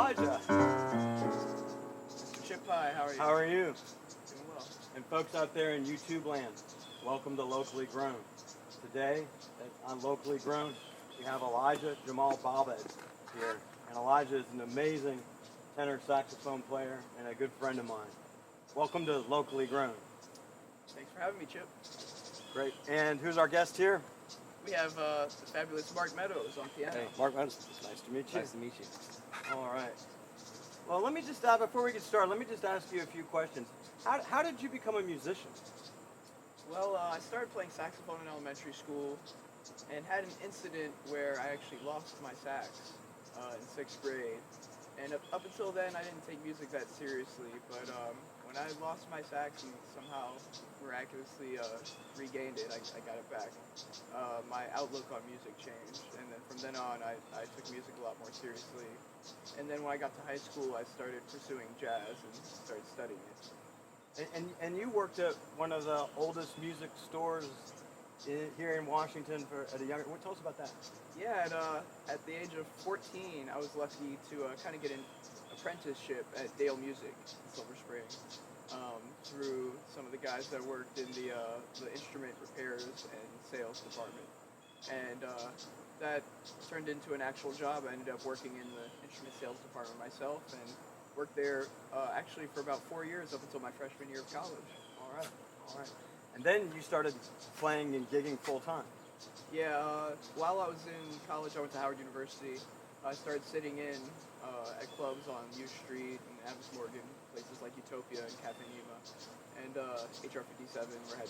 Elijah. Chip Pie, how are you? How are you? Doing well. And folks out there in YouTube land, welcome to Locally Grown. Today, on Locally Grown, we have Elijah Jamal Balbed here. And Elijah is an amazing tenor saxophone player and a good friend of mine. Welcome to Locally Grown. Thanks for having me, Chip. Great. And who's our guest here? We have the fabulous Mark Meadows on piano. Hey, Mark Meadows. Nice to meet you. Nice to meet you. All right. Well, let me just, before we get started, let me just ask you a few questions. How did you become a musician? Well, I started playing saxophone in elementary school and had an incident where I actually lost my sax in 6th grade. And up until then, I didn't take music that seriously, but when I lost my sax and somehow miraculously regained it, I got it back. My outlook on music changed, and then from then on, I took music a lot more seriously. And then when I got to high school, I started pursuing jazz and started studying it. And you worked at one of the oldest music stores here in Washington at a younger. Tell us about that. Yeah, at the age of 14, I was lucky to kind of get an apprenticeship at Dale Music in Silver Spring through some of the guys that worked in the instrument repairs and sales department. And that turned into an actual job. I ended up working in the instrument sales department myself and worked there actually for about 4 years up until my freshman year of college. All right. And then you started playing and gigging full time. Yeah, while I was in college, I went to Howard University. I started sitting in at clubs on U Street and Adams Morgan, places like Utopia and Cafe Nima, and HR 57, where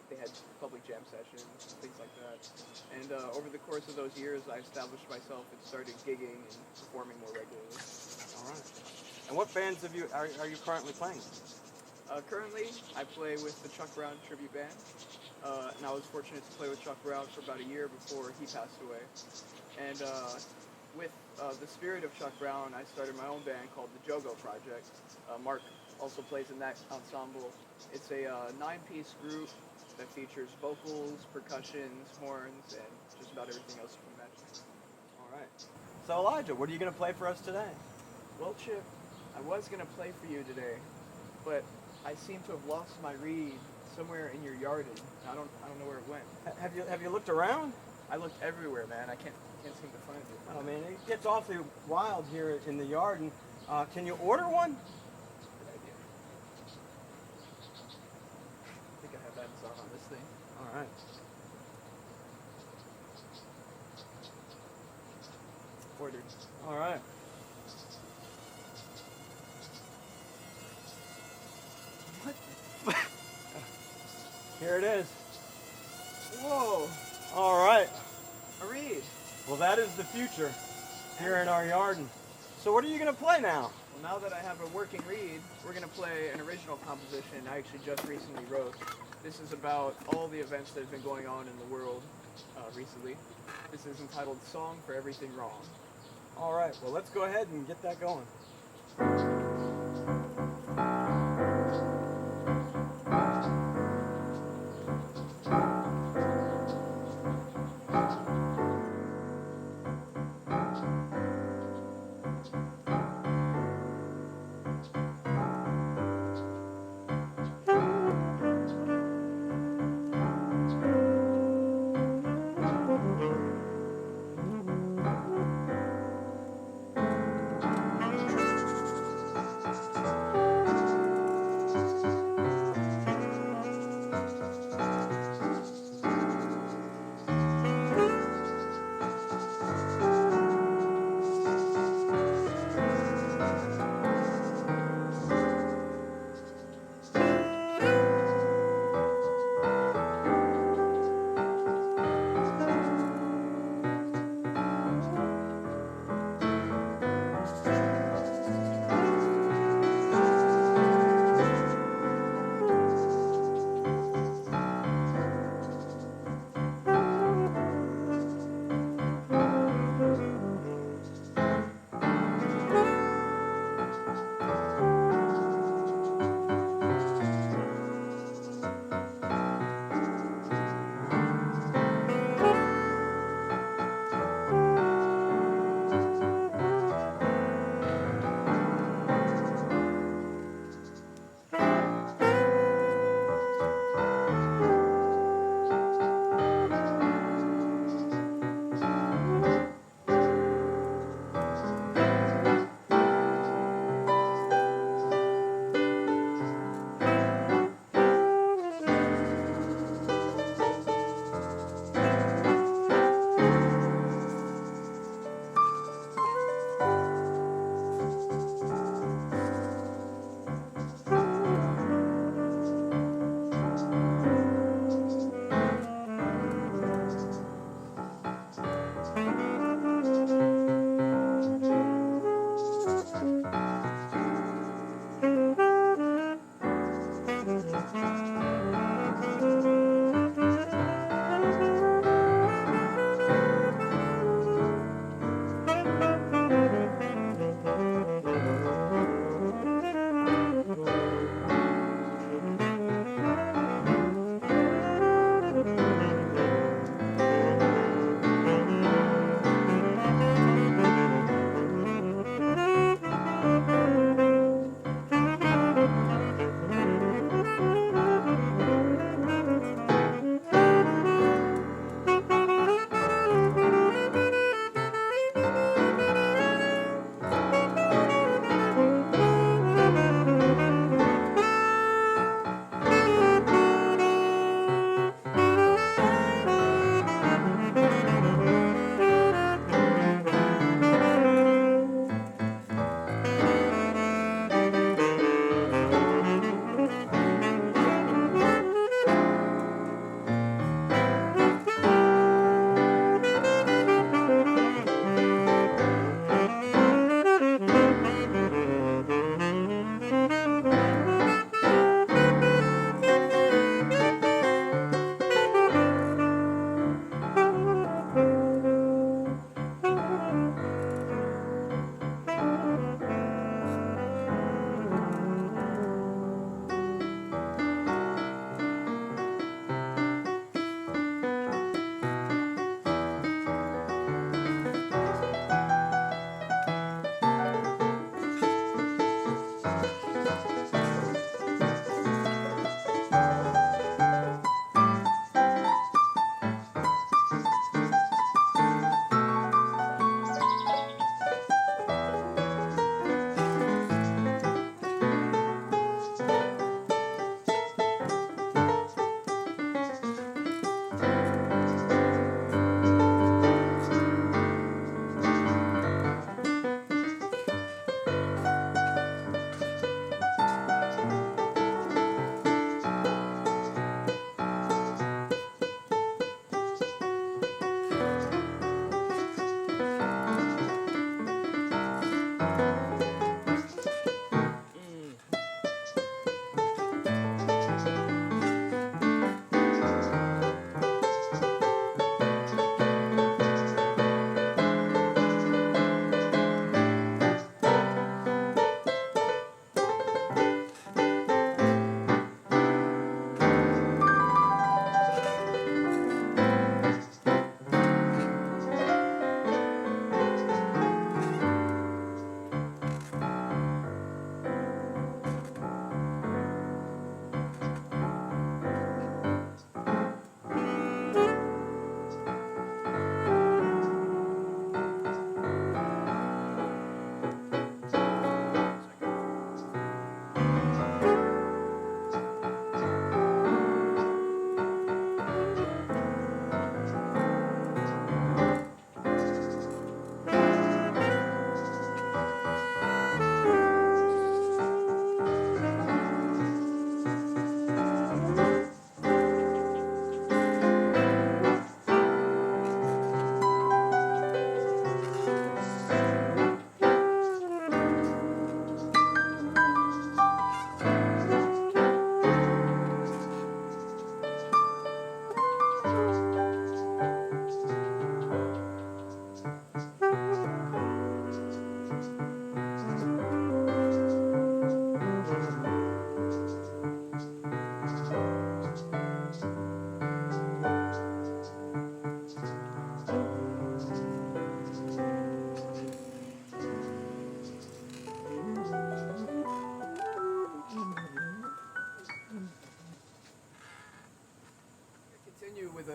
they had public jam sessions, things like that. And over the course of those years, I established myself and started gigging and performing more regularly. All right. And what bands are you currently playing? Currently, I play with the Chuck Brown Tribute Band, and I was fortunate to play with Chuck Brown for about a year before he passed away. And with the spirit of Chuck Brown, I started my own band called the Jogo Project. Mark also plays in that ensemble. It's a 9-piece group that features vocals, percussions, horns, and just about everything else you can imagine. All right. So Elijah, what are you going to play for us today? Well, Chip, I was going to play for you today, but I seem to have lost my reed somewhere in your yard. I don't know where it went. Have you looked around? I looked everywhere, man. I can't seem to find it. Oh man, it gets awfully wild here in the yard. And can you order one? Good idea. I think I have Amazon on this thing. All right. Ordered. All right. What? Here it is. Whoa! All right. A reed. Well, that is the future here in our yard. So what are you going to play now? Well, now that I have a working reed, we're going to play an original composition I actually just recently wrote. This is about all the events that have been going on in the world recently. This is entitled Song for Everything Wrong. All right. Well, let's go ahead and get that going.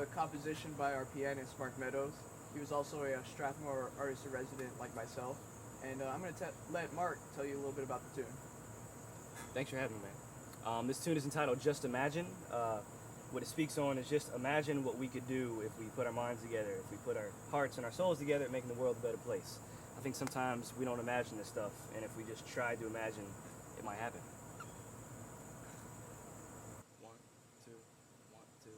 a composition by our pianist, Mark Meadows. He was also a Strathmore artist in resident like myself. And I'm going to let Mark tell you a little bit about the tune. Thanks for having me, man. This tune is entitled Just Imagine. What it speaks on is just imagine what we could do if we put our minds together, if we put our hearts and our souls together, making the world a better place. I think sometimes we don't imagine this stuff, and if we just try to imagine, it might happen. 1, 2, 1, 2.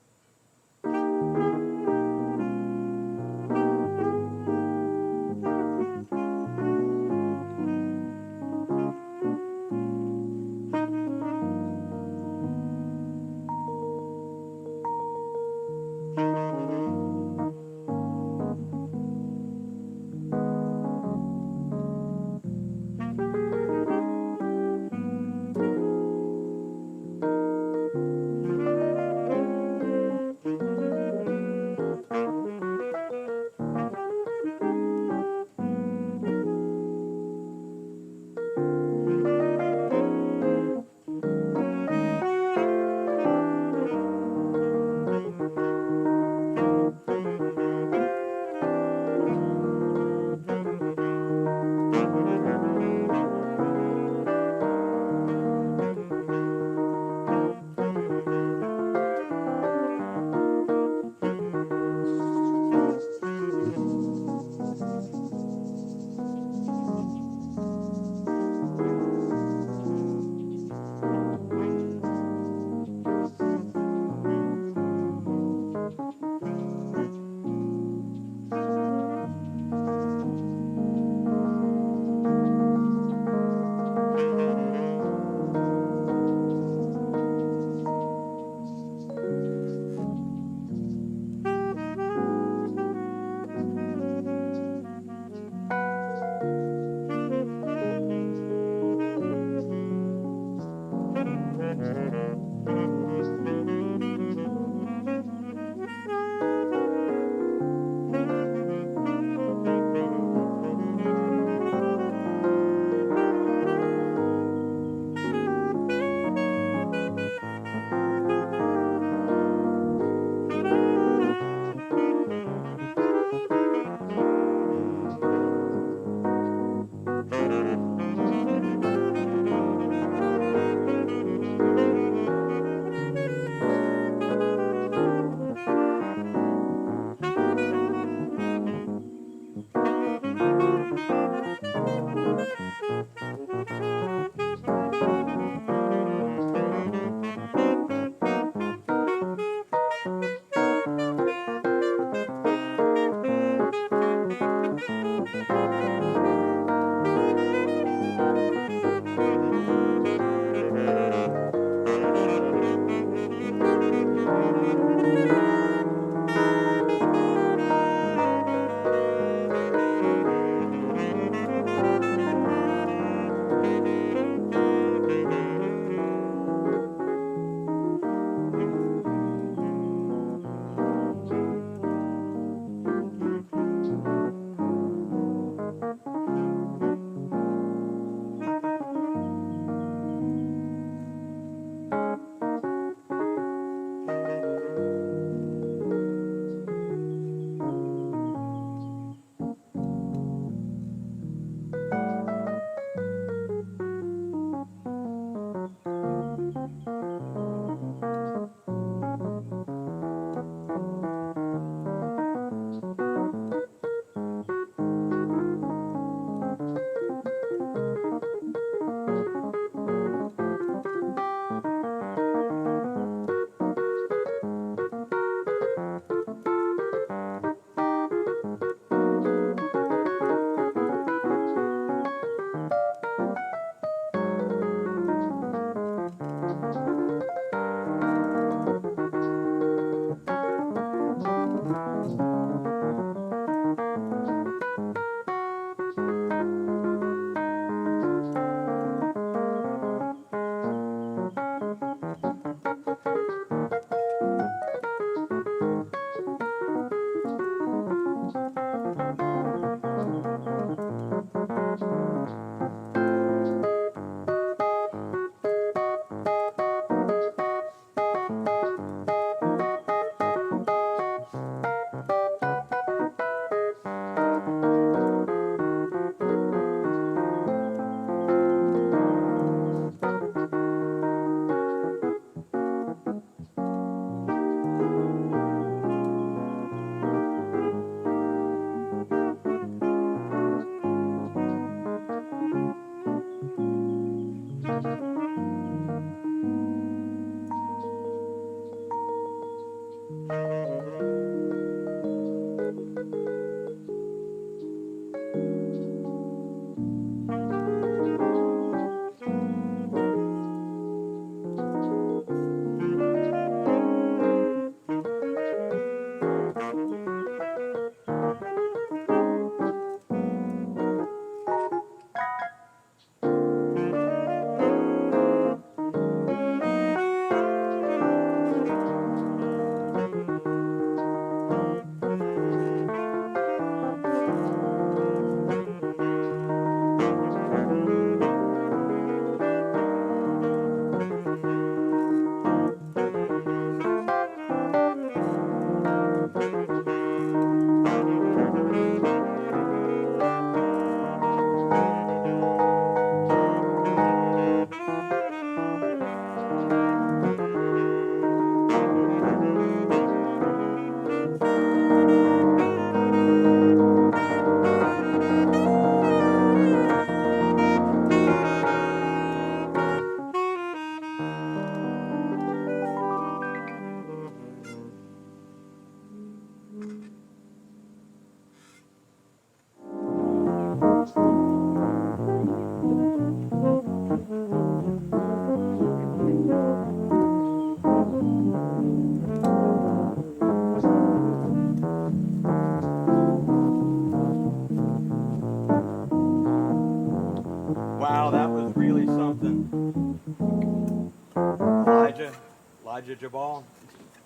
Elijah Jamal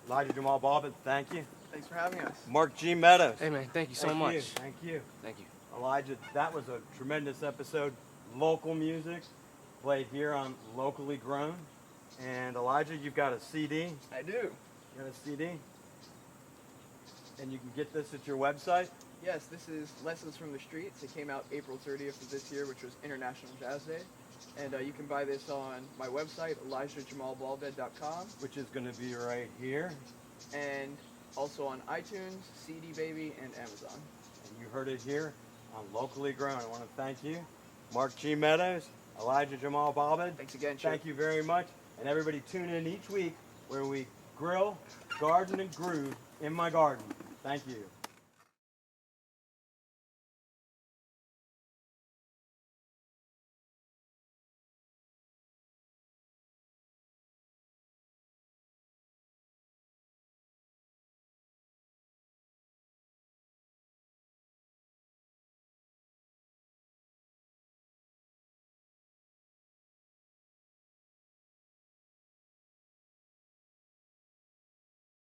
Balbed, thank you. Thanks for having us. Mark G. Meadows. Hey man, thank you so Thank much. you, thank you. Thank you. Elijah, that was a tremendous episode. Local music played here on Locally Grown. And Elijah, you've got a CD. I do. You got a CD? And you can get this at your website. Yes, this is Lessons from the Streets. It came out April 30th of this year, which was International Jazz Day. And you can buy this on my website, ElijahJamalBalbed.com. Which is going to be right here. And also on iTunes, CD Baby, and Amazon. And you heard it here on Locally Grown. I want to thank you, Mark G. Meadows, Elijah Jamal Balbed. Thanks again, Chip. Thank you very much. And everybody tune in each week where we grill, garden, and groove in my garden. Thank you.